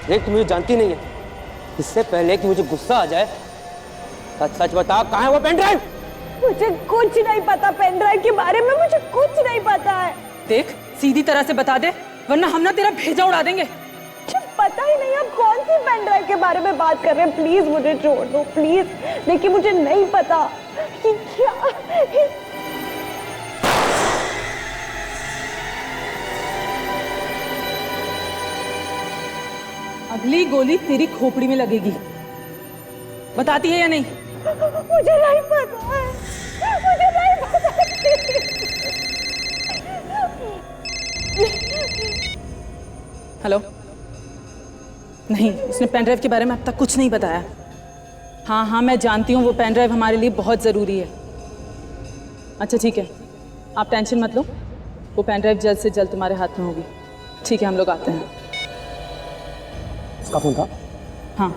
देख, तू मुझे जानती नहीं है। इससे पहले कि मुझे गुस्सा आ जाए, सच सच बता, कहाँ है वो पेन ड्राइव? मुझे कुछ नहीं पता पेन ड्राइव के बारे में, मुझे कुछ नहीं पता है। देख, सीधी तरह से बता दे, वरना हम ना तेरा भेजा उड़ा देंगे। मुझे पता ही नहीं आप कौन सी पेन ड्राइव के बारे में बात कर रहे हैं। प्लीज मुझे छोड़ दो, प्लीज। देखिए, मुझे नहीं पता कि क्या। अगली गोली तेरी खोपड़ी में लगेगी। बताती है या नहीं? मुझे नहीं पता है, मुझे नहीं पता। हेलो? नहीं, उसने पेन ड्राइव के बारे में अब तक कुछ नहीं बताया। हाँ हाँ, मैं जानती हूँ वो पेन ड्राइव हमारे लिए बहुत ज़रूरी है। अच्छा ठीक है, आप टेंशन मत लो, वो पेन ड्राइव जल्द से जल्द तुम्हारे हाथ में होगी। ठीक है, हम लोग आते हैं। उसका फोन था? हाँ,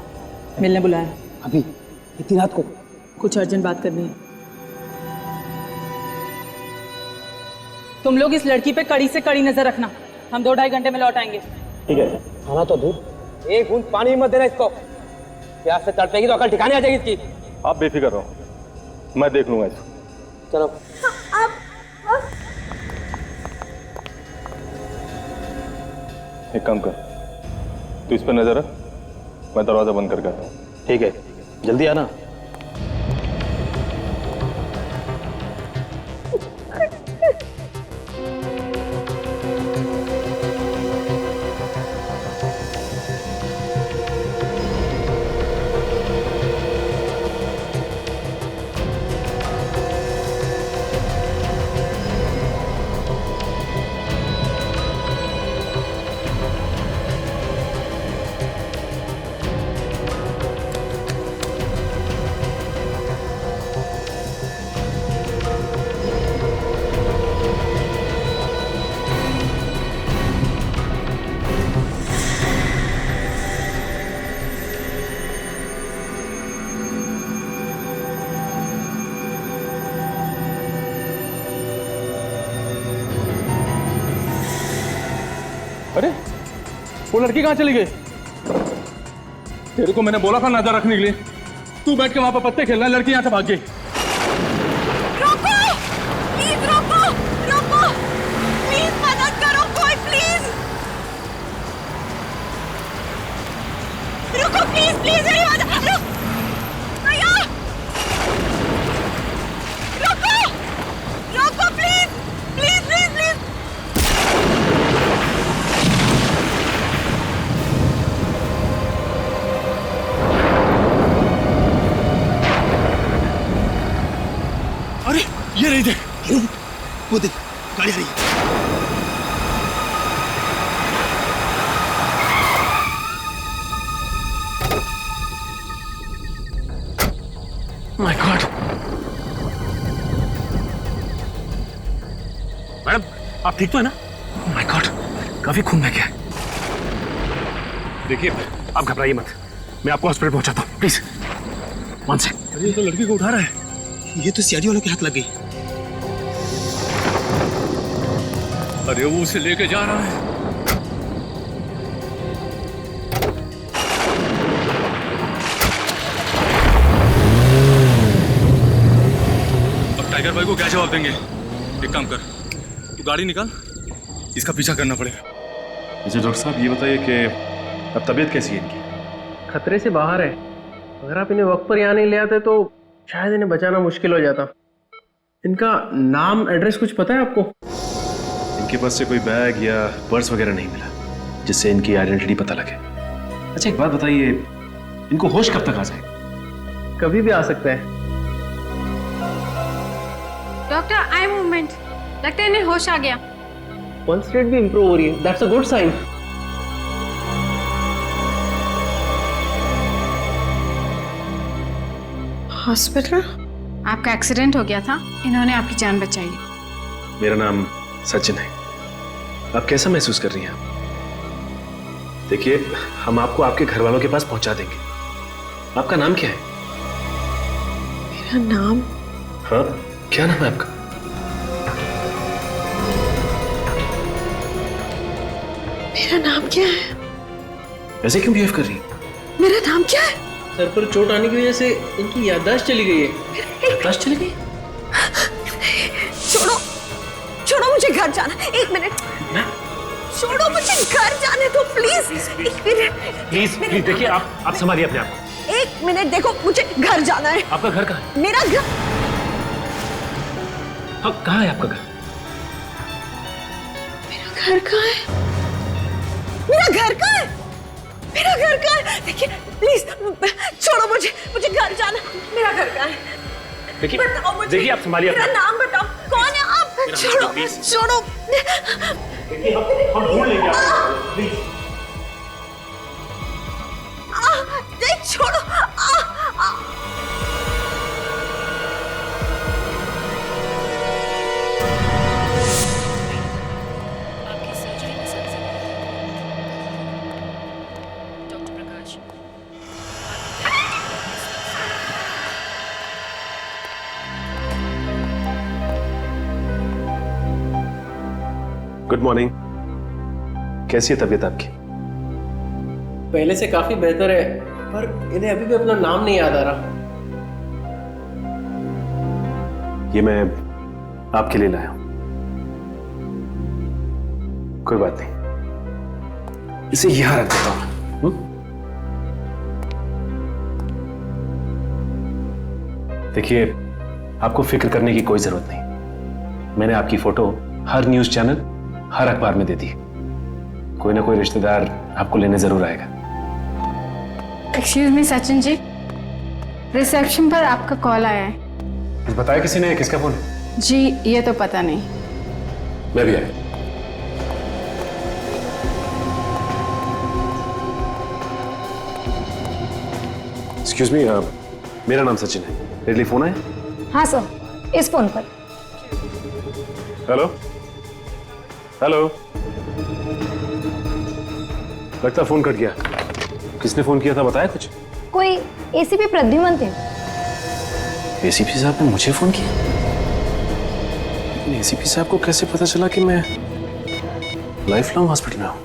मिलने बुलाया। अभी इतनी रात को? कुछ अर्जेंट बात करनी है। तुम लोग इस लड़की पे कड़ी से कड़ी नजर रखना। हम 2-2.5 घंटे में लौट आएंगे। ठीक है। खाना तो दूर, एक बूंद पानी मत देना इसको। प्यास से तड़पेगी तो अकल ठिकाने आ जाएगी इसकी। आप बेफिक्र रहो, मैं देख लूंगा इसको। चलो। एक काम कर, तू इस पर नजर रख, मैं दरवाजा बंद करके आता हूँ। ठीक है, जल्दी आना। अरे, वो लड़की कहाँ चली गई? तेरे को मैंने बोला था नजर रखने के लिए। तू बैठ के वहां पर पत्ते खेल रहा है, लड़की यहाँ से भाग गई। रोको, प्लीज रोको, रोको, प्लीज मदद करो कोई, प्लीज रुको, प्लीज प्लीज मेरी मदद। भैया रोको, रोको प्लीज, प्लीज प्लीज प्लीज। अरे ये नहीं, देख वो देख, गाड़ी आ रही है। माय गॉड, मैडम आप ठीक तो है ना? माय गॉड, काफी खून बह गया है। देखिए आप घबराइए मत, मैं आपको हॉस्पिटल पहुंचाता हूँ, प्लीज 1 सेकंड। अरे ये तो लड़की को उठा रहा है, ये तो सीआईडी वालों के हाथ लग गई। अरे वो उसे लेके जा रहा है। अब टाइगर भाई को क्या जवाब देंगे? एक काम कर, तू गाड़ी निकाल, इसका पीछा करना पड़ेगा। अच्छा डॉक्टर साहब, ये बताइए कि अब तबीयत कैसी है इनकी? खतरे से बाहर है। अगर आप इन्हें वक्त पर यहाँ नहीं ले आते तो शायद इन्हें बचाना मुश्किल हो जाता। इनका नाम, एड्रेस कुछ पता है आपको? इनके पास से कोई बैग या पर्स वगैरह नहीं मिला जिससे इनकी आइडेंटिटी पता लगे। अच्छा एक बात बताइए, इनको होश कब तक आ जाएगा? कभी भी आ सकता है। डॉक्टर, आई मूवमेंट, लगता है इन्हें होश आ गया। पल्स रेट भी इंप्रूव हो रही है, that's a good sign. Hospital? आपका एक्सीडेंट हो गया था, इन्होंने आपकी जान बचाई। मेरा नाम सचिन है। आप कैसा महसूस कर रही हैं? देखिए, हम आपको आपके घर वालों के पास पहुंचा देंगे। आपका नाम क्या है? मेरा नाम? हाँ, क्या नाम है आपका? मेरा नाम क्या है? ऐसे क्यों बिहेव कर रही है? मेरा नाम क्या है? सर पर चोट आने की वजह से इनकी याददाश्त चली गई है। याददाश्त चली गई? छोड़ो, छोड़ो, मुझे घर जाना है। 1 मिनट, छोड़ो, मुझे घर जाने दो प्लीज। 1 मिनट प्लीज प्लीज देखिए, आप संभालिए अपने आप को। 1 मिनट, देखो मुझे घर जाना है। आपका घर कहाँ है? मेरा घर, हाँ, कहाँ है आपका घर? मेरा घर कहाँ है? मेरा घर कहाँ है? मेरा घर कहाँ है? देखिए प्लीज छोड़ो, मुझे घर जाना। मेरा घर कहाँ है? देखिए, बताओ मुझे। देखिए आप संभालिए मेरा अपना। नाम बताओ, कौन है आप? छोड़ो, छोड़ो। देखिए हम ढूंढ लेंगे आपको, प्लीज। नहीं, छोड़ो। Good morning. कैसी है तबीयत आपकी? पहले से काफी बेहतर है, पर इन्हें अभी भी अपना नाम नहीं याद आ रहा। ये मैं आपके लिए लाया हूं। कोई बात नहीं, इसे यहां रख देता हूं। देखिए, आपको फिक्र करने की कोई जरूरत नहीं। मैंने आपकी फोटो हर न्यूज चैनल, हर अखबार में दे दी। कोई ना कोई रिश्तेदार आपको लेने जरूर आएगा। Excuse me Sachin ji, reception पर आपका कॉल आया है। कुछ बताया किसी ने? किसका फोन? जी ये तो पता नहीं। मैं भी आया। एक्सक्यूज मी, मेरा नाम सचिन है। मेरे लिए फोन आया? हाँ सर, इस फोन पर। हेलो हेलो, लगता फोन कट गया। किसने फोन किया था, बताया कुछ? कोई एसीपी प्रद्युमन थे। एसीपी साहब ने मुझे फोन किया? लेकिन एसीपी साहब को कैसे पता चला कि मैं लाइफ लॉन्ग हॉस्पिटल में हूं?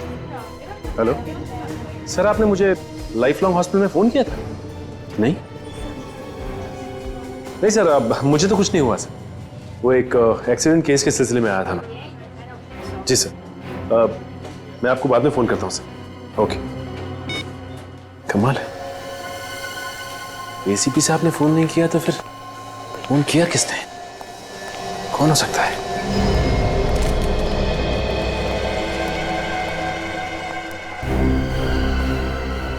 हेलो सर, आपने मुझे लाइफ लॉन्ग हॉस्पिटल में फोन किया था? नहीं नहीं सर, अब मुझे तो कुछ नहीं हुआ सर। वो एक एक्सीडेंट केस के सिलसिले में आया था ना। जी सर, मैं आपको बाद में फोन करता हूं सर। ओके। कमाल है, एसीपी साहब ने फोन नहीं किया तो फिर फोन किया किसने? कौन हो सकता है?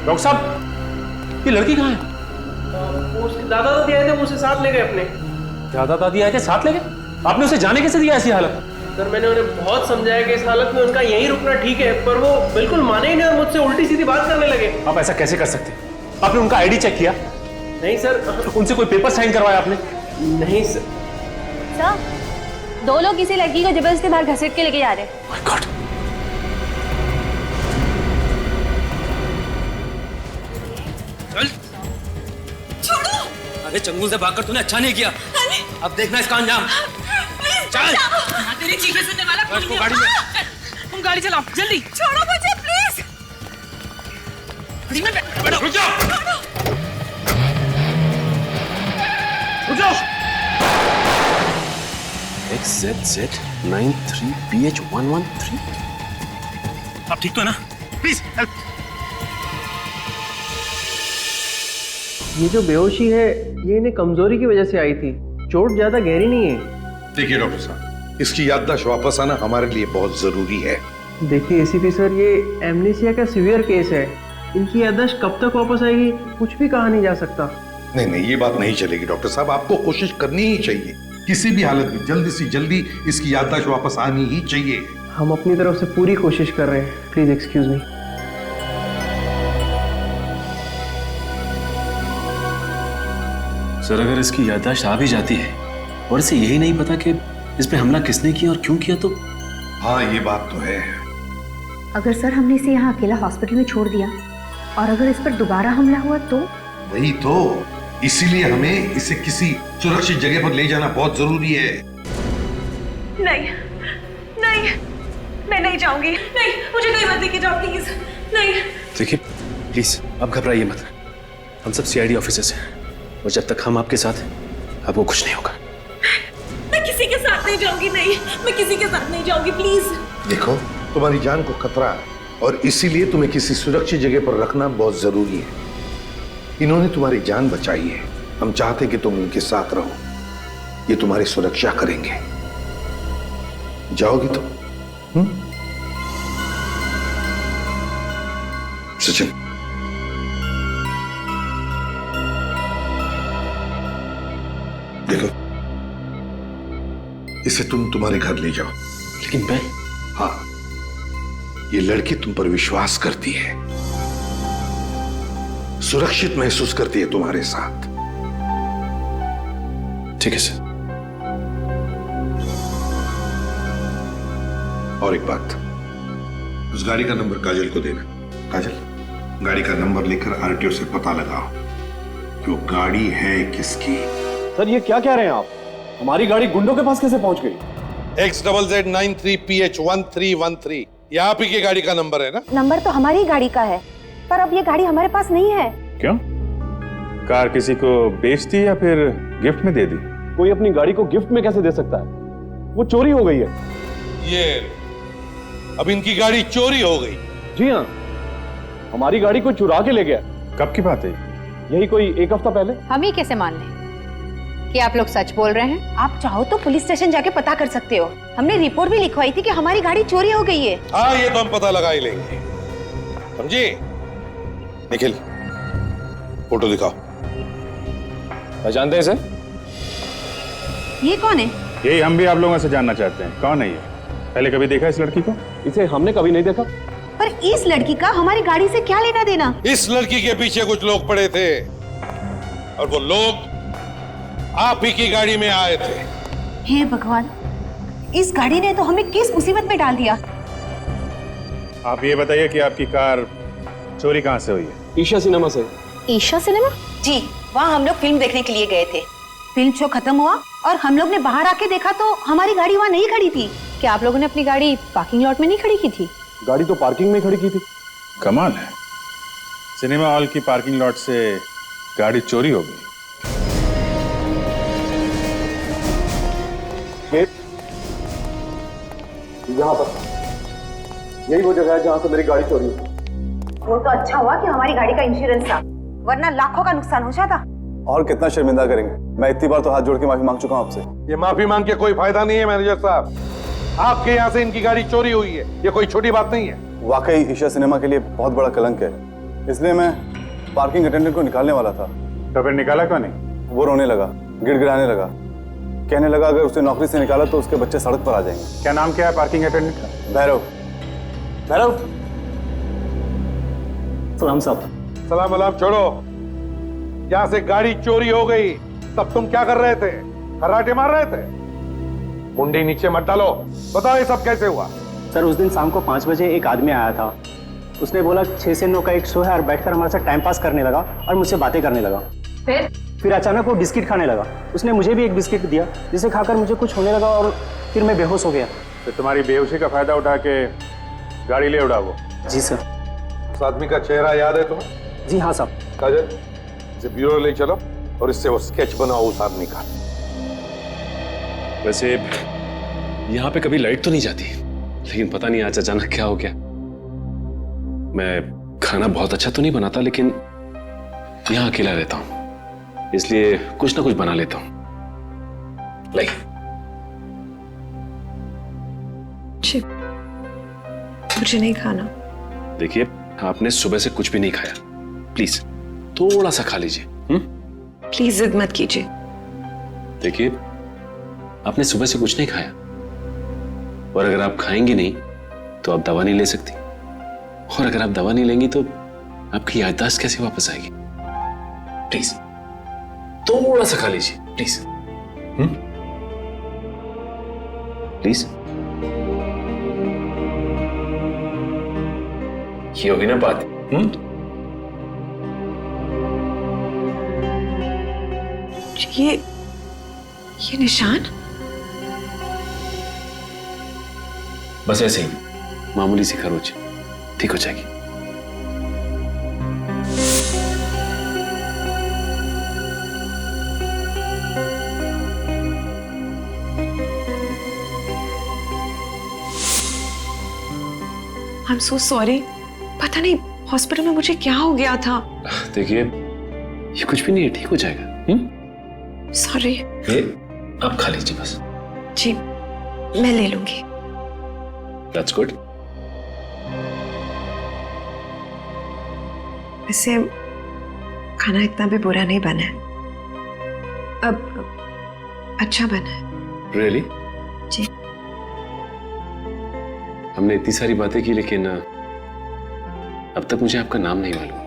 डॉक्टर साहब, ये लड़की कहाँ है? वो उसके दादा दादी आए थे, वो उसे साथ ले गए अपने। दादा दादी आए थे, साथ ले गए? आपने उसे जाने कैसे दिया ऐसी हालत? सर मैंने उन्हें बहुत समझाया कि इस हालत में उनका यहीं रुकना ठीक है, पर वो बिल्कुल माने ही नहीं और मुझसे उल्टी सीधी बात करने लगे। आप ऐसा कैसे कर सकते? आपने उनका आईडी चेक किया? नहीं सर। उनसे कोई पेपर साइन करवाया आपने? नहीं सर। सर, 2 लोग किसी लड़की को जबरदस्ती बाहर घसीट के लेके जा रहे हैं। My God. छोड़ो! अरे चंगू से भागकर तूने अच्छा नहीं किया। अब देखना इसका अंजाम। चल। तेरी चीखें सुनने वाला कोई नहीं। गाड़ी में। तुम गाड़ी चलाओ जल्दी। छोड़ो मुझे प्लीज। बैठो, रुक जाओ। रुक जाओ। XZZ93PH113। आप ठीक तो है ना? Please help. ये जो बेहोशी है, ये इन्हें कमजोरी की वजह से आई थी। चोट ज्यादा गहरी नहीं है। देखिए डॉक्टर साहब, इसकी याददाश्त वापस आना हमारे लिए बहुत जरूरी है। देखिए एसीपी सर, ये एमनेसिया का सीवियर केस है। इनकी याददाश्त कब तक वापस आएगी कुछ भी कहा नहीं जा सकता। नहीं नहीं, ये बात नहीं चलेगी डॉक्टर साहब। आपको कोशिश करनी ही चाहिए, किसी भी हालत में जल्दी से जल्दी इसकी याददाश्त वापस आनी ही चाहिए। हम अपनी तरफ से पूरी कोशिश कर रहे हैं। Please excuse me. सर, अगर इसकी याददाश्त आ भी जाती है और इसे यही नहीं पता कि इस पे हमला किसने किया और क्यों किया, तो हाँ ये बात तो है। अगर सर हमने इसे यहाँ अकेला हॉस्पिटल में छोड़ दिया और अगर इस पर दोबारा हमला हुआ तो? वही तो, इसीलिए हमें इसे किसी सुरक्षित जगह पर ले जाना बहुत जरूरी है। नहीं नहीं, मैं नहीं जाऊंगी। नहीं, मुझे कहीं मत लेके जाओ प्लीज। नहीं। देखिए प्लीज अब घबराइए मत। हम सब सीआईडी ऑफिसर्स हैं और जब तक हम आपके साथ हैं आपको कुछ नहीं होगा। मैं किसी के साथ नहीं जाऊंगी, नहीं, मैं किसी के साथ नहीं जाऊंगी, प्लीज। देखो, तुम्हारी जान को खतरा है और इसीलिए तुम्हें किसी सुरक्षित जगह पर रखना बहुत जरूरी है। इन्होंने तुम्हारी जान बचाई है, हम चाहते कि तुम इनके साथ रहो। ये तुम्हारी सुरक्षा करेंगे। जाओगी तुम? सचिन, देखो, इसे तुम तुम्हारे घर ले जाओ। लेकिन मैं? हाँ, ये लड़की तुम पर विश्वास करती है, सुरक्षित महसूस करती है तुम्हारे साथ। ठीक है सर। और एक बात, उस गाड़ी का नंबर काजल को देना। काजल, गाड़ी का नंबर लेकर आरटीओ से पता लगाओ कि वो गाड़ी है किसकी। सर ये क्या कह रहे हैं आप? हमारी गाड़ी गुंडों के पास कैसे पहुंच गई? XZZ93PH1313 ये आप ही की गाड़ी का नंबर है ना? नंबर तो हमारी गाड़ी का है, पर अब ये गाड़ी हमारे पास नहीं है। क्यों? कार किसी को बेच दी या फिर गिफ्ट में दे दी? कोई अपनी गाड़ी को गिफ्ट में कैसे दे सकता है? वो चोरी हो गई है। ये अब इनकी गाड़ी चोरी हो गई? जी हाँ, हमारी गाड़ी कोई चुरा के ले गया। कब की बात है? यही कोई 1 हफ्ता पहले। हम ही कैसे मान लें कि आप लोग सच बोल रहे हैं? आप चाहो तो पुलिस स्टेशन जाके पता कर सकते हो। हमने रिपोर्ट भी लिखवाई थी कि हमारी गाड़ी चोरी हो गई है। हाँ, ये तो हम पता लगा ही लेंगे, समझे? निखिल, फोटो दिखाओ। पहचानते हैं सर? ये कौन है? यही हम भी आप लोगों से जानना चाहते हैं, कौन है ये? पहले कभी देखा इस लड़की को? इसे हमने कभी नहीं देखा। पर इस लड़की का हमारी गाड़ी से क्या लेना देना? इस लड़की के पीछे कुछ लोग पड़े थे और वो लोग आप ही की गाड़ी में आए थे। हे भगवान, इस गाड़ी ने तो हमें किस मुसीबत में डाल दिया। आप ये बताइए कि आपकी कार चोरी कहाँ से हुई है? ईशा सिनेमा से। ईशा सिनेमा? जी, वहाँ हम लोग फिल्म देखने के लिए गए थे। फिल्म शो खत्म हुआ और हम लोग ने बाहर आके देखा तो हमारी गाड़ी वहाँ नहीं खड़ी थी। क्या आप लोगों ने अपनी गाड़ी पार्किंग लॉट में नहीं खड़ी की थी? गाड़ी तो पार्किंग में खड़ी की थी। कमाल है, सिनेमा हॉल की पार्किंग लॉट से गाड़ी चोरी हो गई। यहाँ पर यही वो जगह है जहाँ से मेरी गाड़ी चोरी हुई। वो तो अच्छा हुआ कि हमारी गाड़ी का इंश्योरेंस था, वरना लाखों का नुकसान हो जाता। और कितना शर्मिंदा करेंगे? मैं इतनी बार तो हाथ जोड़ के माफी मांग चुका हूँ आपसे। ये माफी मांग के कोई फायदा नहीं है मैनेजर साहब। आपके यहाँ से इनकी गाड़ी चोरी हुई है, ये कोई छोटी बात नहीं है। वाकई ईशा सिनेमा के लिए बहुत बड़ा कलंक है, इसलिए मैं पार्किंग अटेंडेंट को निकालने वाला था। तो फिर निकाला क्यों नहीं? वो रोने लगा, गिड़गिड़ाने लगा, कहने लगा अगर उसे नौकरी से निकाला तो उसके बच्चे सड़क पर आ जाएंगे। क्या नाम क्या है पार्किंग अटेंडेंट का? भैरव। भैरव, सलाम साहब। सलाम वलाम छोड़ो, यहाँ से गाड़ी चोरी हो गई, तब तुम क्या कर रहे थे? खर्राटे मार रहे थे? मुंडी नीचे मत डालो, बताओ ये सब कैसे हुआ? सर, उस दिन शाम को 5 बजे एक आदमी आया था। उसने बोला 6 से 9 का एक शो है और बैठकर हमारे साथ टाइम पास करने लगा और मुझसे बातें करने लगा। फिर अचानक वो बिस्किट खाने लगा। उसने मुझे भी एक बिस्किट दिया, जिसे खाकर मुझे कुछ होने लगा और फिर मैं बेहोश हो गया। तो तुम्हारी बेहोशी का फायदा उठा के गाड़ी ले उड़ा वो? जी सर। उस आदमी का चेहरा याद है तुम्हें? जी हाँ साहब। काजल, इसे ब्यूरो ले चलो और इससे वो स्केच बनाओ उस आदमी का। वैसे यहाँ पे कभी लाइट तो नहीं जाती, लेकिन पता नहीं आज अचानक क्या हो गया। मैं खाना बहुत अच्छा तो नहीं बनाता, लेकिन यहाँ अकेला रहता हूँ, इसलिए कुछ ना कुछ बना लेता हूँ। लाइक मुझे नहीं खाना। देखिए, आपने सुबह से कुछ भी नहीं खाया, प्लीज थोड़ा सा खा लीजिए। प्लीज जिद मत कीजिए। देखिए, आपने सुबह से कुछ नहीं खाया, और अगर आप खाएंगी नहीं तो आप दवा नहीं ले सकती, और अगर आप दवा नहीं लेंगी तो आपकी याददाश्त कैसे वापस आएगी? प्लीज थोड़ा सा खा लीजिए, प्लीज। प्लीज। ये होगी ना बात? ये निशान? बस ऐसे ही मामूली सी खरोच, ठीक हो जाएगी। I am so sorry. पता नहीं हॉस्पिटल में मुझे क्या हो गया था। देखिए ये कुछ भी नहीं है, ठीक हो जाएगा। सॉरी। ये आप खा लीजिए बस। जी मैं ले लूंगी। That's good. वैसे खाना इतना भी बुरा नहीं बना है, अब अच्छा बना है। रियली? जी। हमने इतनी सारी बातें की लेकिन अब तक मुझे आपका नाम नहीं मालूम।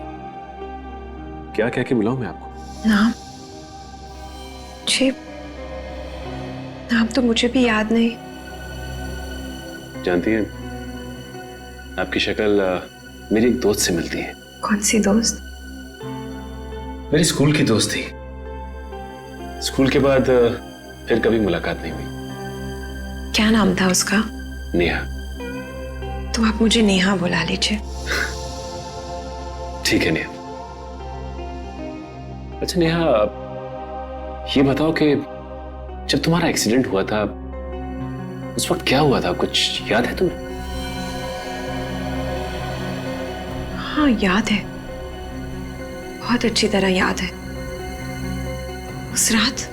क्या कह के बुलाऊं मैं आपको? नाम? जी नाम तो मुझे भी याद नहीं। जानती हैं आपकी शक्ल मेरी एक दोस्त से मिलती है। कौन सी दोस्त? मेरी स्कूल की दोस्त थी। स्कूल के बाद फिर कभी मुलाकात नहीं हुई। क्या नाम था उसका? नेहा। तो आप मुझे नेहा बुला लीजिए। ठीक है नेहा। अच्छा नेहा, ये बताओ कि जब तुम्हारा एक्सीडेंट हुआ था उस वक्त क्या हुआ था, कुछ याद है तुम्हें? हाँ याद है, बहुत अच्छी तरह याद है। उस रात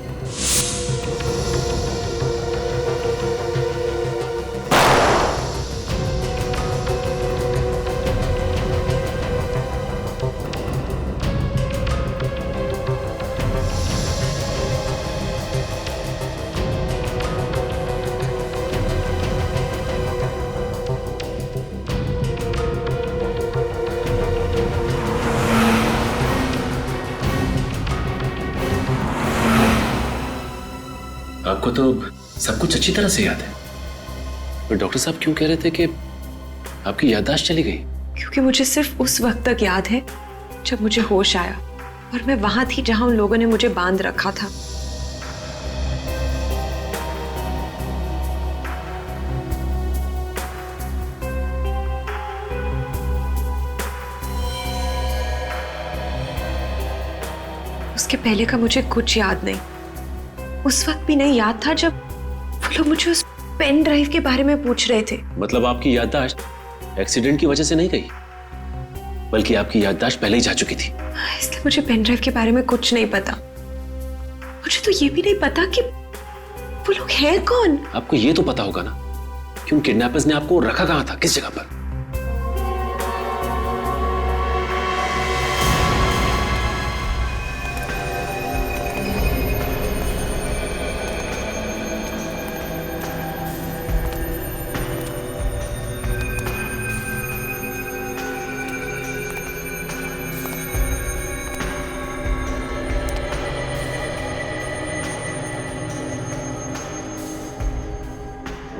आपको तो सब कुछ अच्छी तरह से याद है, पर डॉक्टर साहब क्यों कह रहे थे कि आपकी याददाश्त चली गई? क्योंकि मुझे सिर्फ उस वक्त तक याद है जब मुझे होश आया और मैं वहां थी जहां उन लोगों ने मुझे बांध रखा था। उसके पहले का मुझे कुछ याद नहीं। उस वक्त भी नहीं याद था जब वो लोग मुझे उस पेन ड्राइव के बारे में पूछ रहे थे। मतलब आपकी याददाश्त एक्सीडेंट की वजह से नहीं गई, बल्कि आपकी याददाश्त पहले ही जा चुकी थी। इसलिए मुझे पेन ड्राइव के बारे में कुछ नहीं पता। मुझे तो ये भी नहीं पता कि वो लोग हैं कौन। आपको ये तो पता होगा ना कि उन किडनैपर्स ने आपको रखा कहां था, किस जगह पर?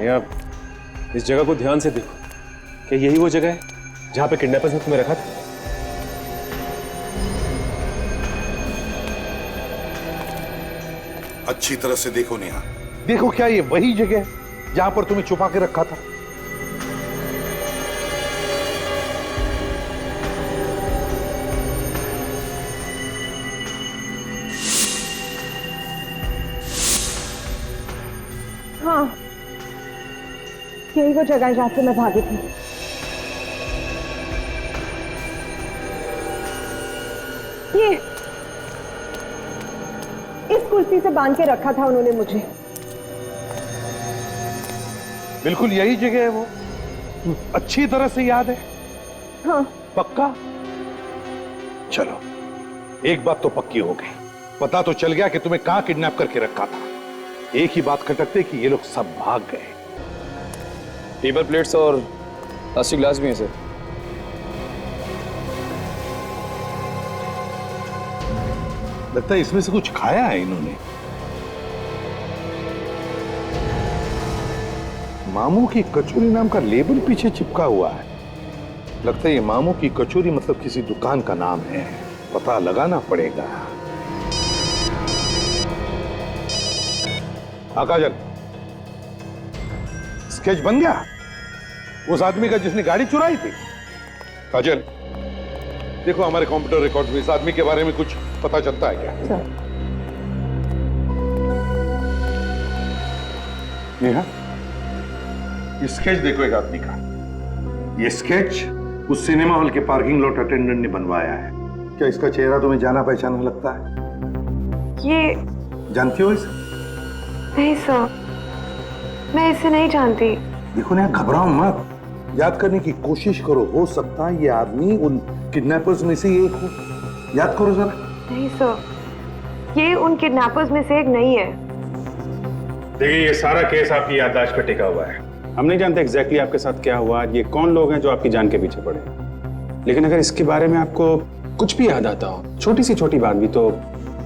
आप इस जगह को ध्यान से देखो, क्या यही वो जगह है जहां पे किडनैपर्स ने तुम्हें रखा था? अच्छी तरह से देखो नेहा, देखो क्या ये वही जगह है जहां पर तुम्हें छुपा के रखा था? हाँ यही वो जगह है जहां से मैं भागी थी। ये इस कुर्सी से बांध के रखा था उन्होंने मुझे। बिल्कुल यही जगह है वो, अच्छी तरह से याद है? हाँ। पक्का? चलो एक बात तो पक्की हो गई, पता तो चल गया कि तुम्हें कहां किडनैप करके रखा था। एक ही बात खटकते कि ये लोग सब भाग गए। टेबल प्लेट्स और 80 ग्लास भी हैं सर। लगता है इसमें से कुछ खाया है इन्होंने। मामू की कचौरी नाम का लेबल पीछे चिपका हुआ है। लगता है ये मामू की कचौरी मतलब किसी दुकान का नाम है, पता लगाना पड़ेगा। आकाजल, स्केच बन गया उस आदमी का जिसने गाड़ी चुराई थी? काजल देखो हमारे कंप्यूटर रिकॉर्ड में इस आदमी के बारे में कुछ पता चलता है क्या? नेहा, स्केच देखो एक आदमी का, ये स्केच उस सिनेमा हॉल के पार्किंग लॉट अटेंडेंट ने बनवाया है। क्या इसका चेहरा तुम्हें जाना पहचाना लगता है? ये जानती हो इसे? नहीं सर, मैं इसे नहीं जानती। देखो ना, घबराओ मत, याद करने की कोशिश करो। हो सकता है ये आदमी उन किडनैपर्स में से एक हो। याद करो जरा। नहीं सर, ये उन किडनैपर्स में से एक नहीं है। देखिए, ये सारा केस आपकी याददाश्त पे टिका हुआ है। हम नहीं जानते एग्जैक्टली आपके साथ क्या हुआ, ये कौन लोग हैं जो आपकी जान के पीछे पड़े, लेकिन अगर इसके बारे में आपको कुछ भी याद आता हो, छोटी सी छोटी बात भी, तो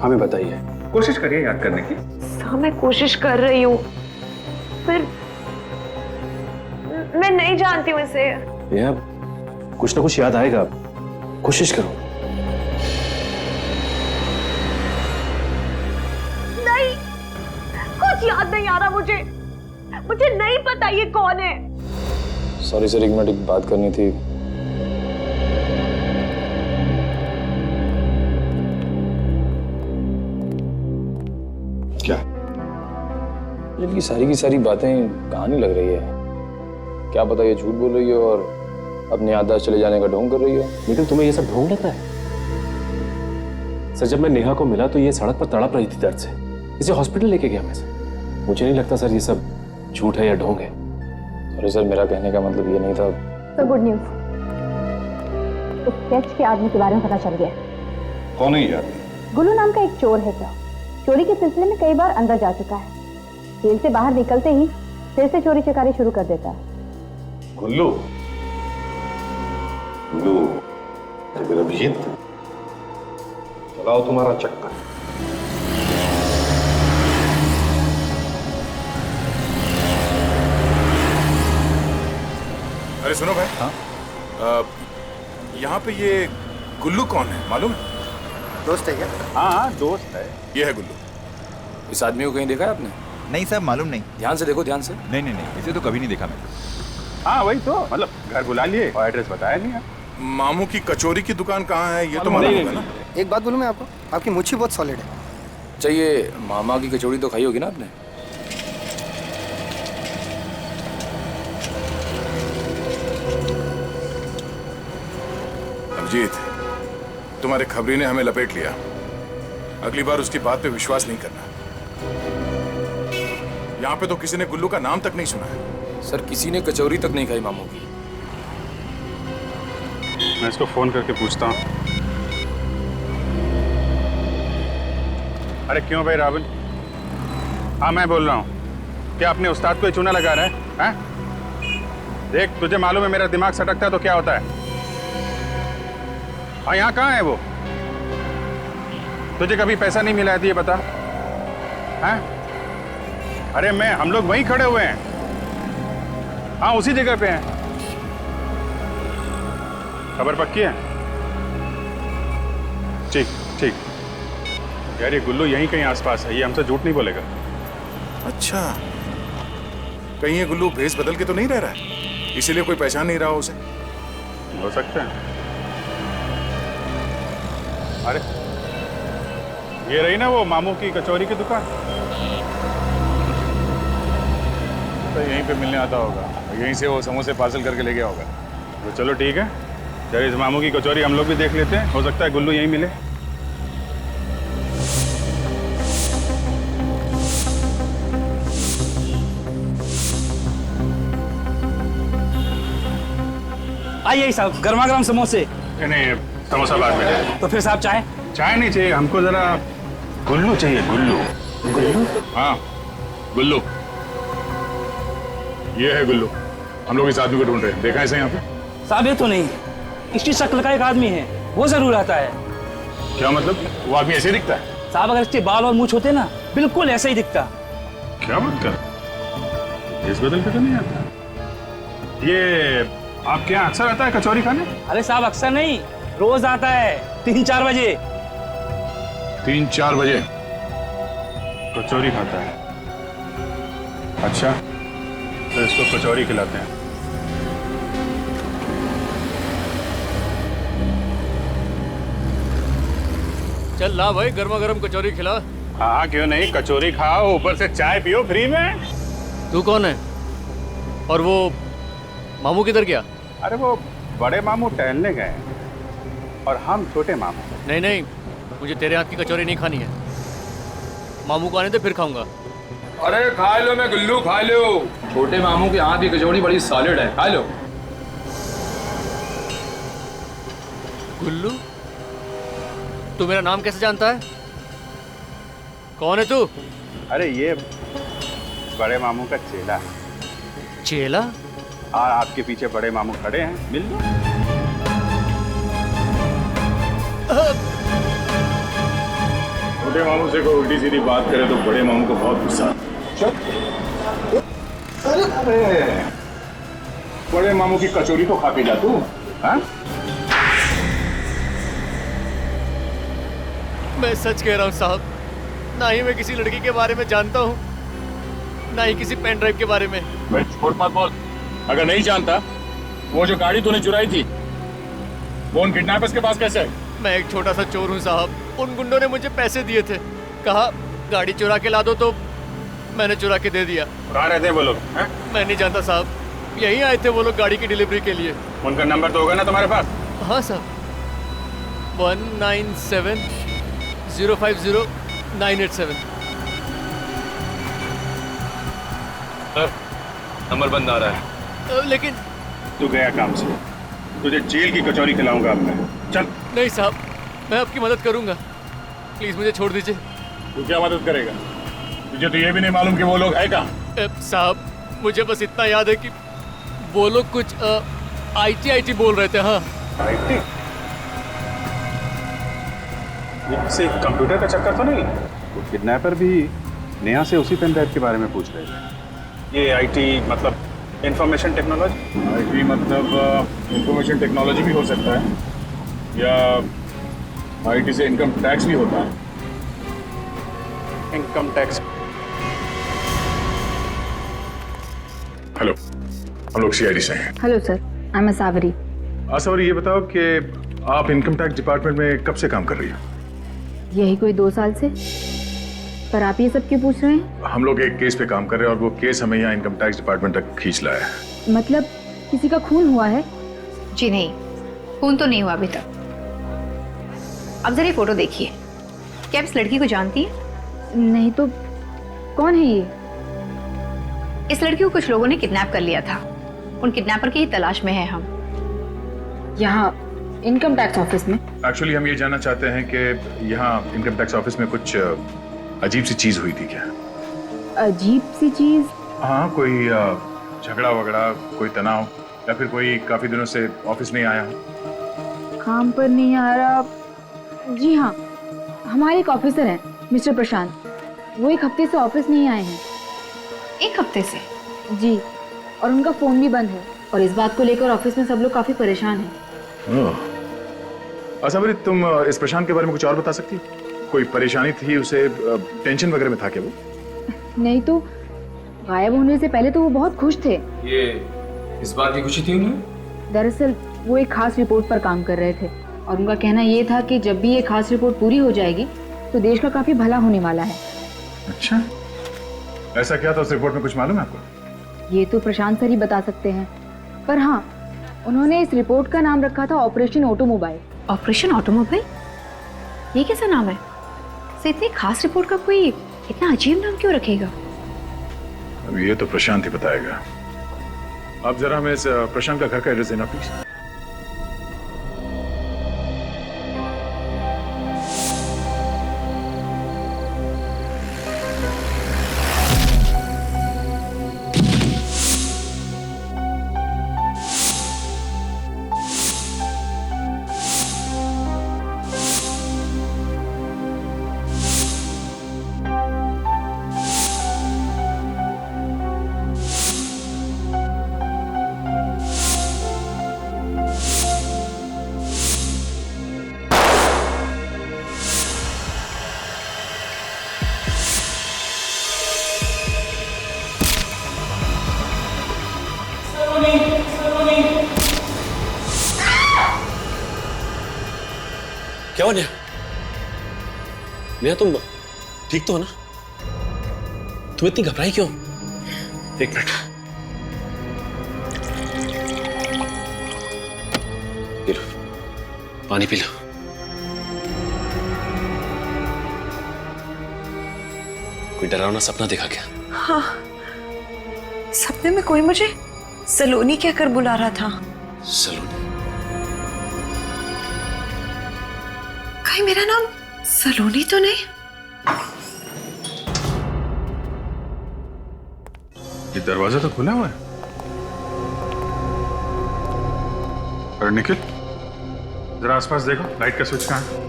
हमें बताइए। कोशिश करिए याद करने की। सर, मैं कोशिश कर रही हूँ, पर मैं नहीं जानती हूँ इसे। भैया, कुछ ना कुछ याद आएगा, कोशिश करो। नहीं, कुछ याद नहीं आ रहा मुझे नहीं पता ये कौन है। सॉरी सर, एक मिनट, एक बात करनी थी। क्या? इनकी सारी की सारी बातें कहानी लग रही है। क्या पता ये झूठ बोल रही है और अपने याददाश्त चले जाने का ढोंग कर रही है। लेकिन तुम्हें ये सब ढोंग लग रहा है? सर, जब मैं नेहा को मिला तो ये सड़क पर तड़प रही थी दर्द से। इसे हॉस्पिटल लेके गया मैं सर। मुझे नहीं लगता सर ये सब झूठ है या ढोंग है। अरे सर, मेरा कहने का मतलब ये नहीं था। तो गुड न्यूज, इस स्केच के आदमी के बारे में पता चल गया। कौन है ये आदमी? गुल्लू नाम का एक चोर है सर। चोरी के सिलसिले में कई बार अंदर जा चुका है। जेल से बाहर निकलते ही फिर से चोरी चकारी शुरू कर देता है। गुल्लू? गुल्लू, मेरा अभिजीत, चलाओ तुम्हारा चक्कर। अरे सुनो भाई। हाँ? यहाँ पे ये गुल्लू कौन है मालूम है? दोस्त है क्या? हाँ, दोस्त है। ये है गुल्लू। इस आदमी को कहीं देखा है आपने? नहीं साहब, मालूम नहीं। ध्यान से देखो, ध्यान से। नहीं, इसे तो कभी नहीं देखा मैंने। हाँ वही तो, मतलब घर बुला लिए और एड्रेस बताया नहीं है। मामू की कचौरी की दुकान कहाँ है ये तो मालूम होगा ना? एक बात बोलूं मैं आपको, आपकी मुच्छी बहुत सॉलिड है। चाहिए, मामा की कचौड़ी तो खाई होगी ना आपने? अभिजीत, तुम्हारे खबरी ने हमें लपेट लिया। अगली बार उसकी बात पे विश्वास नहीं करना। यहाँ पे तो किसी ने गुल्लू का नाम तक नहीं सुना है। सर, किसी ने कचौरी तक नहीं खाई मामू की। मैं इसको फोन करके पूछता हूँ। अरे क्यों भाई राहुल? हाँ मैं बोल रहा हूँ। क्या अपने उस्ताद को चूना लगा रहा है? हैं? देख, तुझे मालूम है मेरा दिमाग सटकता है तो क्या होता है। हाँ, यहाँ कहाँ है वो? तुझे कभी पैसा नहीं मिला है तो ये बता। हैं? अरे हम लोग वहीं खड़े हुए हैं। हाँ, उसी जगह पे हैं। खबर पक्की है? ठीक ठीक। यार ये गुल्लू यहीं कहीं आसपास है, ये हमसे झूठ नहीं बोलेगा। अच्छा, कहीं ये गुल्लू भेस बदल के तो नहीं रह रहा है, इसीलिए कोई पहचान नहीं रहा उसे? हो सकता है। अरे ये रही ना वो मामू की कचौरी की दुकान, तो यहीं पे मिलने आता होगा, यहीं से वो समोसे पार्सल करके ले गया होगा। तो चलो ठीक है, चल इस मामू की कचौरी हम लोग भी देख लेते हैं, हो सकता है गुल्लू यहीं मिले। आइए साहब, गर्मा गर्म समोसे। नहीं, समोसा बाद में। तो फिर साहब चाय? चाय नहीं चाहिए हमको, जरा गुल्लू चाहिए। गुल्लू? गुल्लू? हाँ, गुल्लू। ये है गुल्लू। हम लोग इस आदमी को ढूंढ रहे हैं, देखा है इसे यहाँ पे? साहब ये तो नहीं, इसकी शक्ल का एक आदमी है, वो जरूर आता है। क्या मतलब? वो आदमी ऐसे दिखता है? साहब अगर इसके बाल और मूंछ होते ना, बिल्कुल ऐसे ही दिखता। क्या बात कर? इस बदल के तो नहीं आता। ये आपके यहाँ अक्सर आता है कचौरी खाने? अरे साहब अक्सर नहीं, रोज आता है 3-4 बजे। 3-4 बजे कचौरी खाता है? अच्छा, तो इसको कचौरी खिलाते हैं। चल ला भाई, गर्मा गर्म कचौरी खिला। हाँ क्यों नहीं, कचौरी खाओ, ऊपर से चाय पियो फ्री में। तू कौन है? और वो मामू किधर गया? अरे वो बड़े मामू टहलने गए हैं और हम छोटे मामू। नहीं नहीं, मुझे तेरे हाथ की कचौरी नहीं खानी है। मामू को आने दे, फिर खाऊंगा। अरे खा लो, मैं गुल्लू खा लो। छोटे मामू के हाथ की कचौड़ी बड़ी सॉलिड है, खा लो। गुल्लू, तू मेरा नाम कैसे जानता है? कौन है तू? अरे ये बड़े मामू का चेला है। चेला? और आपके पीछे बड़े मामू खड़े हैं, मिल लो। छोटे मामू से कोई उल्टी सीधी बात करे तो बड़े मामू को बहुत गुस्सा आता है। अरे बड़े मामू की कचौरी तो खा के जा तू। हाँ? मैं सच कह रहा हूँ साहब, ना ही मैं किसी लड़की के बारे में जानता हूँ, ना ही किसी पेन ड्राइव के बारे में। मैं छोड़ मत बोल। अगर नहीं जानता, वो जो गाड़ी तूने चुराई थी वो उन किडनैपर्स के पास कैसे है? मैं एक छोटा सा चोर हूँ साहब। उन गुंडों ने मुझे पैसे दिए थे, कहा गाड़ी चुरा के ला दो, तो मैंने चुरा के दे दिया। कहाँ रहते हैं वो लोग? मैं नहीं जानता साहब, यहीं आए थे वो लोग गाड़ी की डिलीवरी के लिए। उनका नंबर तो होगा ना तुम्हारे पास? हाँ साहब, 197050987। सर, नंबर बंद आ रहा है। लेकिन तू गया काम से, तुझे जेल की कचौरी खिलाऊंगा अब मैं। चल। नहीं साहब, मैं आपकी मदद करूंगा, प्लीज मुझे छोड़ दीजिए। तू क्या मदद करेगा? तुझे तो ये भी नहीं मालूम कि वो लोग है कहाँ? साहब, मुझे बस इतना याद है कि वो लोग कुछ IT बोल रहे थे। हाँ, IT? ये किसी कंप्यूटर का चक्कर तो नहीं? वो किडनैपर भी नेहा से उसी पेन ड्राइव के बारे में पूछ रहे थे। ये IT मतलब इंफॉर्मेशन टेक्नोलॉजी? IT मतलब इंफॉर्मेशन टेक्नोलॉजी भी हो सकता है, या IT से इनकम टैक्स भी होता है। Income tax? हेलो, हम लोग CID से हैं। हेलो सर, आई एम सावरी। सावरी, ये बताओ कि आप इनकम टैक्स डिपार्टमेंट में कब से काम कर रही हो? यही कोई 2 साल से। पर आप ये सब क्यों पूछ रहे हैं? हम लोग एक केस पे काम कर रहे हैं और वो केस हमें यहाँ इनकम टैक्स डिपार्टमेंट तक खींच लाया है। मतलब किसी का खून हुआ है? जी नहीं, खून तो नहीं हुआ अभी तक। अब जरा ये फोटो देखिए, क्या आप इस लड़की को जानती हैं? नहीं तो कौन है ये? इस लड़की को कुछ लोगों ने किडनैप कर लिया था। उन किडनैपर की ही तलाश में है हम। यहाँ इनकम टैक्स ऑफिस में? एक्चुअली हम ये जानना चाहते हैं कि यहाँ इनकम टैक्स ऑफिस में कुछ अजीब सी चीज हुई थी क्या? अजीब सी चीज? हाँ, कोई झगड़ा वगड़ा, कोई तनाव, या फिर कोई काफी दिनों से ऑफिस नहीं आया हो? काम पर नहीं आ रहा? जी हाँ, हमारे एक ऑफिसर हैं मिस्टर प्रशांत, वो 1 हफ्ते से ऑफिस नहीं आए हैं। 1 हफ्ते से? जी, और उनका फोन भी बंद है, और इस बात को लेकर ऑफिस में सब लोग काफी परेशान हैं। अच्छा मेरी, तुम इस प्रशांत के बारे में कुछ और बता सकती हो? कोई परेशानी थी उसे, टेंशन वगैरह में था क्या वो? नहीं तो गायब होने से पहले तो वो बहुत खुश थे। ये इस बात की खुशी थी उन्हें? दरअसल वो एक खास रिपोर्ट पर काम कर रहे थे, और उनका कहना ये था कि जब भी ये खास रिपोर्ट पूरी हो जाएगी तो देश का काफी भला होने वाला है। अच्छा, ऐसा क्या था उस रिपोर्ट में, कुछ मालूम है आपको? ये तो प्रशांत सर ही बता सकते हैं, पर हाँ, उन्होंने इस रिपोर्ट का नाम रखा था ऑपरेशन ऑटोमोबाइल। Operation automobile? ये कैसा नाम है? से इतनी खास रिपोर्ट का कोई इतना अजीब नाम क्यों रखेगा? अब ये तो प्रशांत ही बताएगा। आप जरा हमें इस प्रशांत का घर का एड्रेस देना प्लीज। क्या हो नेहा? नेहा तुम ठीक तो हो ना? तुम इतनी घबराई क्यों? 1 मिनट। पानी पी लो। कोई डरावना सपना देखा क्या? हाँ, सपने में कोई मुझे सलोनी कहकर बुला रहा था। सलोनी? कहीं मेरा नाम सलोनी तो नहीं? ये दरवाजा तो खुला हुआ है। अरे निखिल, जरा आसपास देखो, लाइट का स्विच कहाँ है?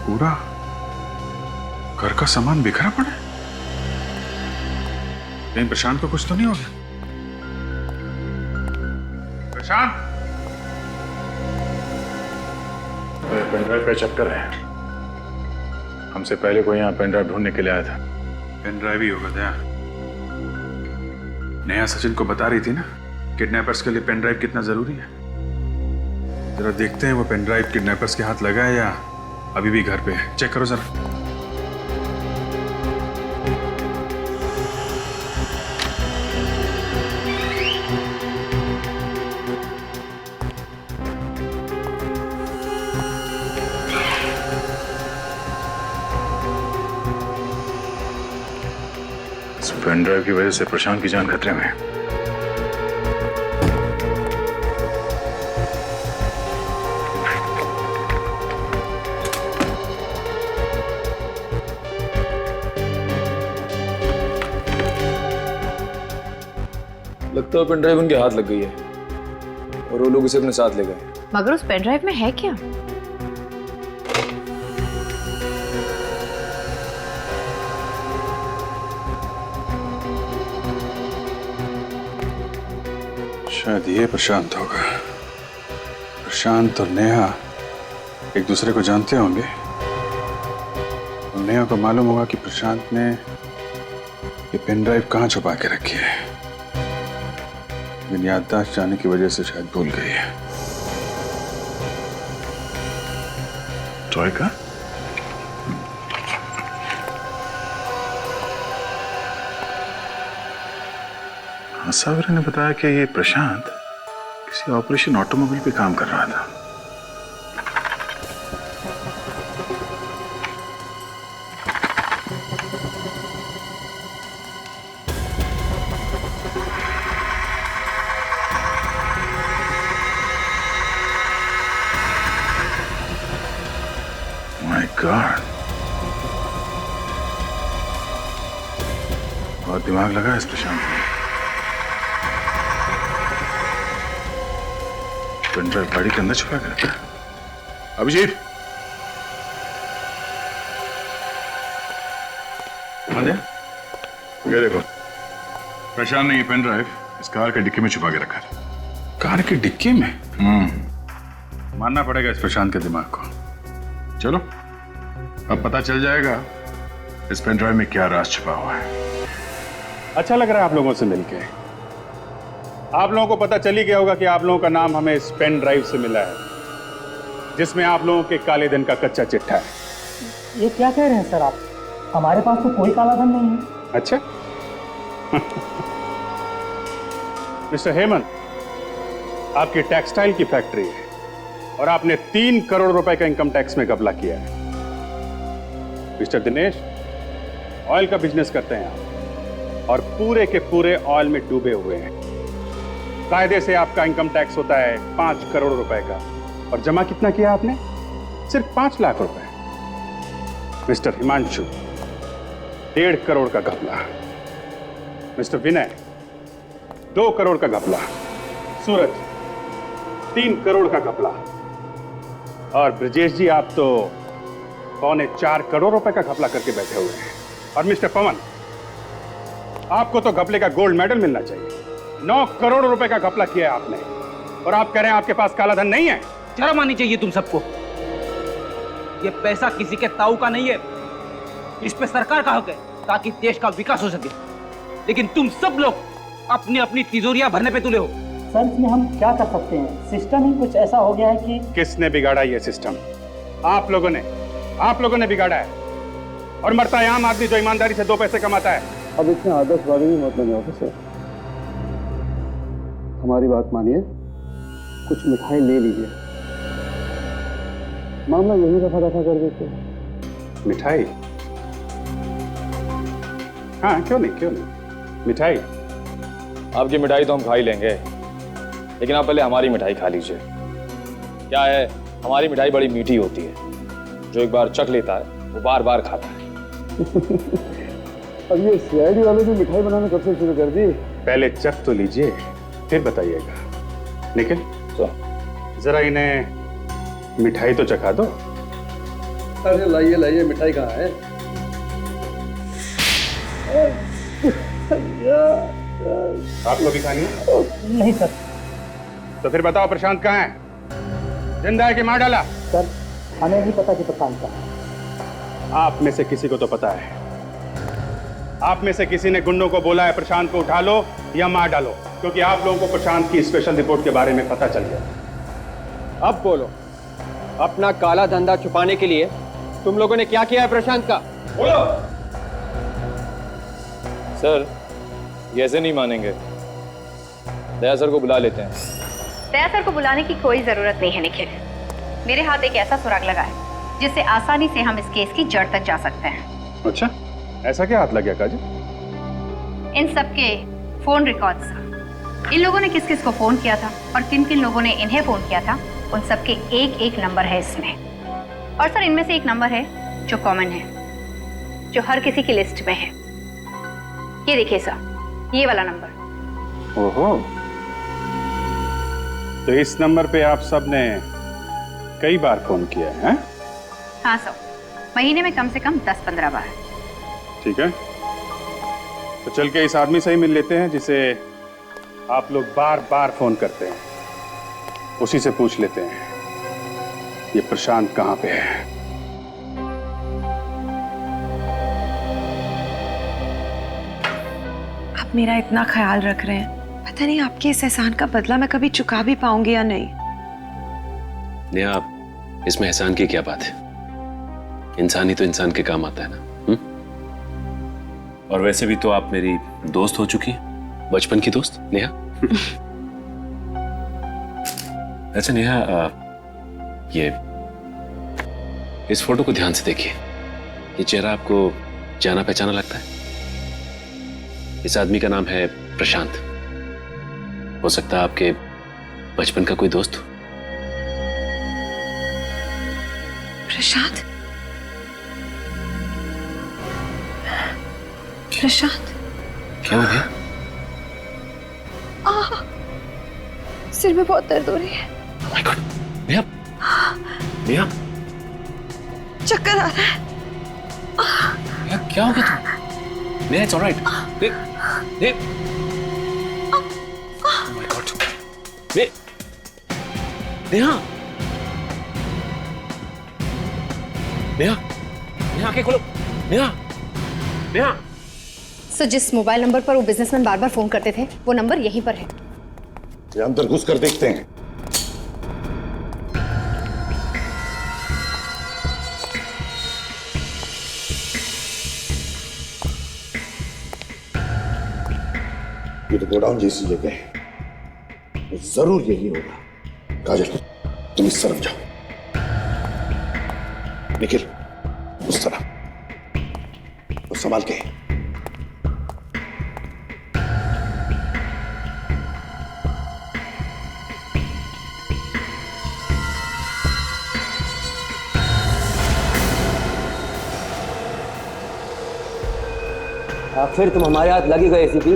पूरा घर का सामान बिखरा पड़ा है। कहीं प्रशांत को कुछ तो नहीं हो गया? प्रशांत, पेनड्राइव पे चक्कर है। हमसे पहले कोई यहाँ पेनड्राइव ढूंढने के लिए आया था। पेनड्राइव ही होगा दया। नेहा सचिन को बता रही थी ना किडनैपर्स के लिए पेनड्राइव कितना जरूरी है। जरा देखते हैं वो पेनड्राइव किडनैपर्स के हाथ लगा है या अभी भी घर पे है। चेक करो जरा। इस पेनड्राइव की वजह से प्रशांत की जान खतरे में है। लगता है पेन ड्राइव उनके हाथ लग गई है और वो लोग इसे अपने साथ ले गए। मगर उस पेन ड्राइव में है क्या? शायद ये प्रशांत होगा। प्रशांत और नेहा एक दूसरे को जानते होंगे। नेहा को मालूम होगा कि प्रशांत ने ये पेन ड्राइव कहाँ छुपा के रखी है। लेकिन याददाश्त जाने की वजह से शायद भूल गई है। टॉय का? हाँ, सावरी ने बताया कि ये प्रशांत किसी ऑपरेशन ऑटोमोबाइल पे काम कर रहा था। माय गॉड, बहुत दिमाग लगा इस प्रशांत ने। पेनड्राइव गाड़ी के अंदर छुपा के रखा है। अभिजीत, ये देखो, प्रशांत ने ये पेनड्राइव इस कार के डिक्की में छुपा के रखा है। कार के डिक्की में? मानना पड़ेगा इस प्रशांत के दिमाग को। चलो, अब पता चल जाएगा इस पेनड्राइव में क्या राज छुपा हुआ है। अच्छा लग रहा है आप लोगों से मिलके। आप लोगों को पता चल ही गया होगा कि आप लोगों का नाम हमें इस पेन ड्राइव से मिला है, जिसमें आप लोगों के काले धन का कच्चा चिट्ठा है। ये क्या कह रहे हैं सर आप? हमारे पास तो कोई काला धन नहीं है। अच्छा। मिस्टर हेमंत, आपकी टेक्सटाइल की फैक्ट्री है और आपने 3 करोड़ रुपए का इनकम टैक्स में घपला किया है। मिस्टर दिनेश, ऑयल का बिजनेस करते हैं आप और पूरे के पूरे ऑयल में डूबे हुए हैं। कायदे से आपका इनकम टैक्स होता है 5 करोड़ रुपए का और जमा कितना किया आपने? सिर्फ 5 लाख रुपए। मिस्टर हिमांशु, 1.5 करोड़ का घपला। मिस्टर विनय, 2 करोड़ का घपला। सूरज, 3 करोड़ का घपला। और ब्रजेश जी, आप तो 3.25 करोड़ रुपए का घपला करके बैठे हुए हैं। और मिस्टर पवन, आपको तो घपले का गोल्ड मेडल मिलना चाहिए। 9 करोड़ रुपए का घपला किया है आपने और आप कह रहे हैं आपके पास काला धन नहीं है। शर्म आनी चाहिए तुम सबको। ये पैसा किसी के ताऊ का नहीं है, इस पे सरकार का हक है ताकि देश का विकास हो सके। लेकिन तुम सब लोग अपनी अपनी तिजोरियां भरने पे तुले हो। सर इसमें हम क्या कर सकते हैं? सिस्टम ही कुछ ऐसा हो गया है कि किसने बिगाड़ा ये सिस्टम? आप लोगों ने बिगाड़ा है। और मरता है आम आदमी जो ईमानदारी से 2 पैसे कमाता है। अब इसमें आदर्शवादी भी मत बने ऑफिसर, हमारी बात मानिए, कुछ मिठाई ले लीजिए, मामला यही रफा कर देते। मिठाई? हाँ, क्यों नहीं मिठाई। आपकी मिठाई तो हम खा ही लेंगे, लेकिन आप पहले हमारी मिठाई खा लीजिए। क्या है, हमारी मिठाई बड़ी मीठी होती है, जो एक बार चख लेता है वो बार बार खाता है। अब ये सीआईडी वाले ने मिठाई बनाना कब से शुरू कर दी? पहले चख तो लीजिए, फिर बताइएगा। निखिल, जरा इन्हें मिठाई तो चखा दो। अरे लाइए मिठाई कहाँ है? आपको भी खानी है? नहीं सर। तो फिर बताओ प्रशांत कहाँ है? जिंदा है कि मार डाला? सर हमें नहीं पता कि प्रशांत कहाँ है। आप में से किसी को तो पता है। आप में से किसी ने गुंडों को बोला है प्रशांत को उठा लो या मार डालो, क्योंकि आप लोगों को प्रशांत की स्पेशल रिपोर्ट के बारे में पता चल गया। अब बोलो, अपना काला धंधा छुपाने के लिए तुम लोगों ने क्या किया है प्रशांत का? बोलो। सर ये ऐसे नहीं मानेंगे, दया सर को बुला लेते हैं। दया सर को बुलाने की कोई जरूरत नहीं है निखिल। मेरे हाथ एक ऐसा सुराग लगा है जिससे आसानी से हम इस केस की जड़ तक जा सकते हैं। अच्छा, ऐसा क्या हाथ लग गया काजल? इन सबके फोन रिकॉर्ड्स, इन लोगों ने किस किस को फोन किया था और किन किन लोगों ने इन्हें फोन किया था, उन सबके एक नंबर है इसमें। और सर इनमें से एक नंबर है जो कॉमन है, जो हर किसी की लिस्ट में है। ये देखिए सर, ये वाला नंबर। ओहो, तो इस नंबर पे आप सब ने कई बार फोन किया है? हाँ सर, महीने में कम से कम 10-15 बार। ठीक है, तो चल के इस आदमी से ही मिल लेते हैं जिसे आप लोग बार बार फोन करते हैं, उसी से पूछ लेते हैं ये प्रशांत कहाँ पे है। आप मेरा इतना ख्याल रख रहे हैं, पता नहीं आपके इस एहसान का बदला मैं कभी चुका भी पाऊंगी या नहीं। नेहा, इसमें एहसान की क्या बात है? इंसान ही तो इंसान के काम आता है ना। और वैसे भी तो आप मेरी दोस्त हो चुकी हैं, बचपन की दोस्त नेहा। अच्छा नेहा, ये इस फोटो को ध्यान से देखिए। ये चेहरा आपको जाना पहचाना लगता है? इस आदमी का नाम है प्रशांत। हो सकता है आपके बचपन का कोई दोस्त हो। प्रशांत? प्रशांत? क्या हो गया? सिर में बहुत दर्द हो रही है। Oh my God, Neha, Neha, चक्कर आ रहा है। क्या हो गया तुम? Neha, it's all right. Oh my God, Neha, Neha, Neha आंखें खोलो, नेहा, नेहा। सर जिस मोबाइल नंबर पर वो बिजनेसमैन बार बार फोन करते थे, वो नंबर यहीं पर है। ये अंदर घुस कर देखते हैं। ये तो गोडाउन जैसी जगह है, तो जरूर यही होगा। काजल, तुम इस तरफ जाओ, निखिल उस तरफ, और संभाल के। फिर तुम हमारे हाथ लगी गए एसीपी।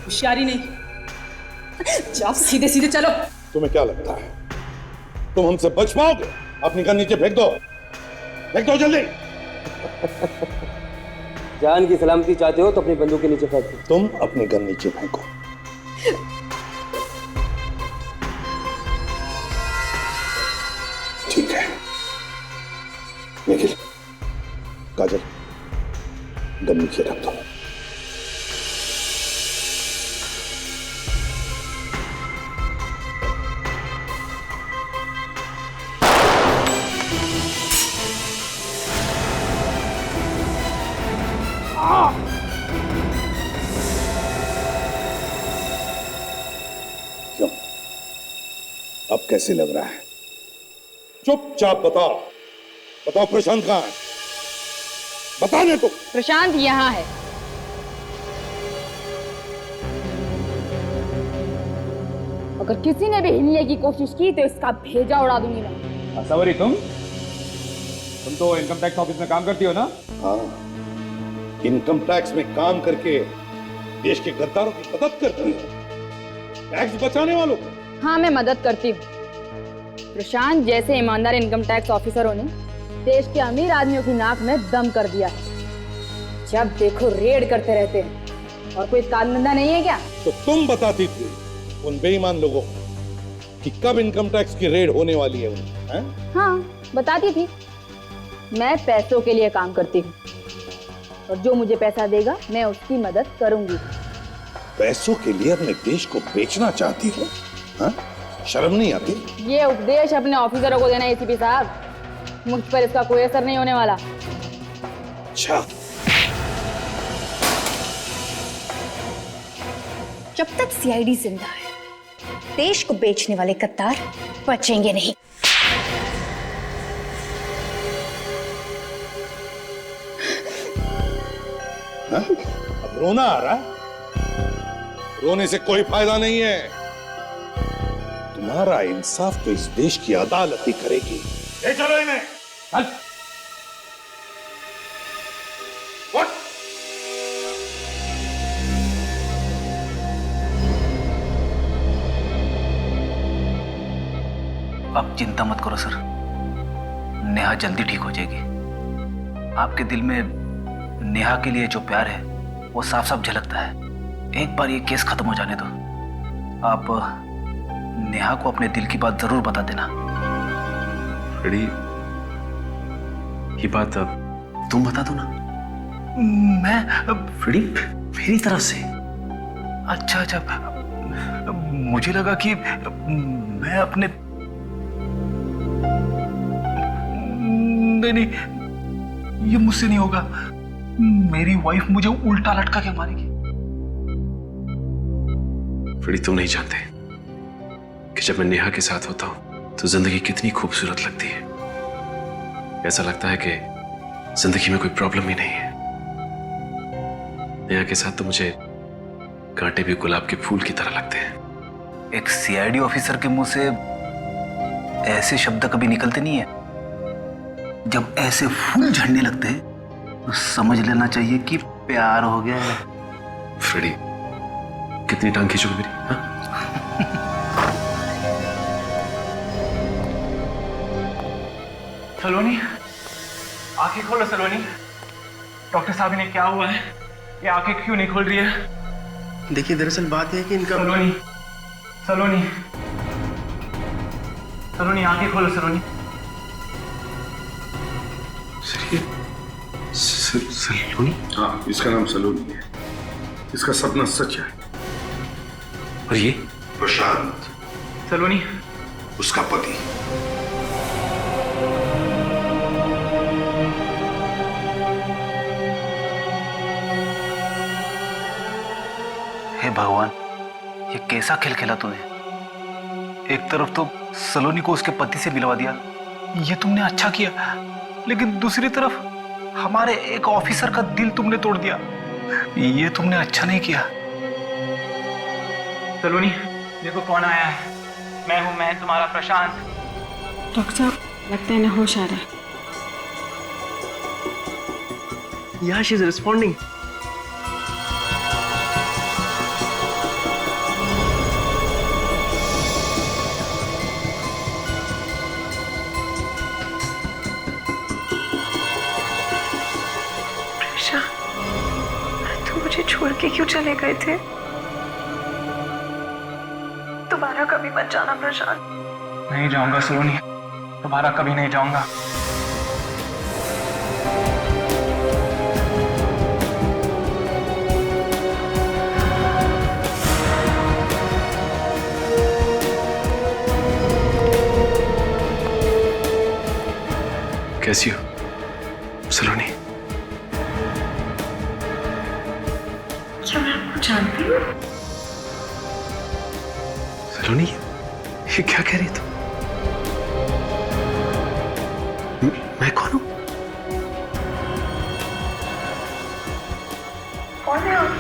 होशियारी नहीं, जाओ सीधे सीधे चलो। तुम्हें क्या लगता है तुम हमसे बच पाओगे? अपनी गन नीचे फेंक दो, फेंक दो जल्दी। जान की सलामती चाहते हो तो अपनी बंदूक के नीचे फेंक दो। तुम अपनी गन नीचे फेंको। ठीक है निखिल, काजल, गन नीचे रख दो। कैसे लग रहा है? चुपचाप बताओ, बताओ प्रशांत कहाँ है? बताने तो। प्रशांत यहाँ है। अगर किसी ने भी हिलने की कोशिश की तो इसका भेजा उड़ा दूंगी मैं। सवरी, तुम तो इनकम टैक्स ऑफिस में काम करती हो ना? हाँ, इनकम टैक्स में काम करके देश के गद्दारों की मदद करती हो, टैक्स बचाने वालों को। हाँ, मैं मदद करती हूँ। प्रशांत जैसे ईमानदार इनकम टैक्स ऑफिसरों ने देश के अमीर आदमियों की नाक में दम कर दिया है। जब देखो रेड करते रहते हैं, और कोई काम धंधा नहीं है क्या? तो तुम बताती थी उन बेईमान लोगों को कि कब इनकम टैक्स की रेड होने वाली है उन्हें, हैं? हाँ, बताती थी। मैं पैसों के लिए काम करती हूँ, और जो मुझे पैसा देगा मैं उसकी मदद करूंगी। पैसों के लिए अपने देश को बेचना चाहती हो? हाँ? शर्म नहीं आती? ये उपदेश अपने ऑफिसरों को देना एसीपी साहब, मुझ पर इसका कोई असर नहीं होने वाला। अच्छा, जब तक सीआईडी जिंदा है, देश को बेचने वाले गद्दार बचेंगे नहीं। हाँ? अब रोना आ रहा है? रोने से कोई फायदा नहीं है। तुम्हारा इंसाफ तो इस देश की अदालत ही करेगी। ले चलो इन्हें। चल। अब चिंता मत करो सर, नेहा जल्दी ठीक हो जाएगी। आपके दिल में नेहा के लिए जो प्यार है वो साफ साफ झलकता है। एक बार ये केस खत्म हो जाने दो। आप नेहा को अपने दिल की बात जरूर बता देना। फ्रेडी, ये बात अब तुम बता दो ना। मैं फ्रेडी, मेरी तरफ से? अच्छा अच्छा, मुझे लगा कि मैं अपने नहीं, ये मुझसे नहीं होगा। मेरी वाइफ मुझे उल्टा लटका के मारेगी। फ्रेडी, तुम नहीं जानते कि जब मैं नेहा के साथ होता हूं तो जिंदगी कितनी खूबसूरत लगती है। ऐसा लगता है कि जिंदगी में कोई प्रॉब्लम ही नहीं है। नेहा के साथ तो मुझे कांटे भी गुलाब के फूल की तरह लगते हैं। एक सीआईडी ऑफिसर के मुंह से ऐसे शब्द कभी निकलते नहीं है। जब ऐसे फूल झड़ने लगते हैं तो समझ लेना चाहिए कि प्यार हो गया है। फ्रेडी, कितनी टांग खींचोगे मेरी? हाँ? सलोनी, आंखें खोलो सलोनी। डॉक्टर साहब, इन्हें क्या हुआ है? ये आंखें क्यों नहीं खोल रही है? देखिए, दरअसल बात है कि इनका सलोनी, सलोनी, सलोनी, आंखें खोलो सलोनी। सलोनी? हाँ, इसका नाम सलोनी है। इसका सपना सच है। और ये? प्रशांत। सलोनी? उसका पति। हे भगवान, ये कैसा खेल खेला तूने? एक तरफ तो सलोनी को उसके पति से मिलवा दिया, ये तुमने अच्छा किया, लेकिन दूसरी तरफ हमारे एक ऑफिसर का दिल तुमने तोड़ दिया, ये तुमने अच्छा नहीं किया। सलोनी, देखो कौन आया है। मैं तुम्हारा प्रशांत। डॉक्टर साहब, लगता है ना होश आ रहा है। Yeah, she's responding. तुम मुझे छोड़ के क्यों चले गए थे? दोबारा कभी मत जाना प्रशांत। नहीं जाऊंगा सलोनी, दोबारा कभी नहीं जाऊंगा। कैसी हो सलोनी? क्या मैं आपको जानती हूँ? सलोनी, ये क्या कह रही तुम? मैं कौन हूं? कौन है आप?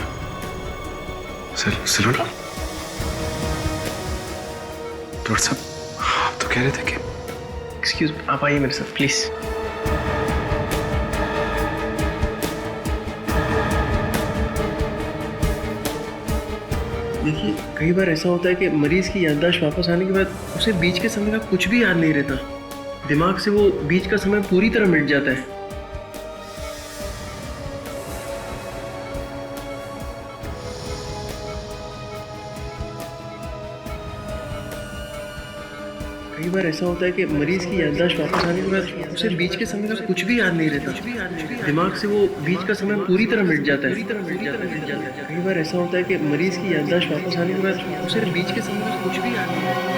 सलोनी। डॉक्टर साहब, आप तो कह रहे थे कि एक्सक्यूज मी, आप आइए मेरे साथ प्लीज। देखिए, कई बार ऐसा होता है कि मरीज की याददाश्त वापस आने के बाद उसे बीच के समय का कुछ भी याद नहीं रहता। दिमाग से वो बीच का समय पूरी तरह मिट जाता है। कई बार ऐसा होता है कि मरीज की याददाश्त वापस आने के बाद उसे बीच के समय का कुछ भी याद नहीं रहता। दिमाग से वो बीच का समय पूरी तरह मिट जाता है। कई बार ऐसा होता है कि मरीज की याददाश्त वापस आने के बाद उसे बीच के समय का कुछ भी याद नहीं रहता।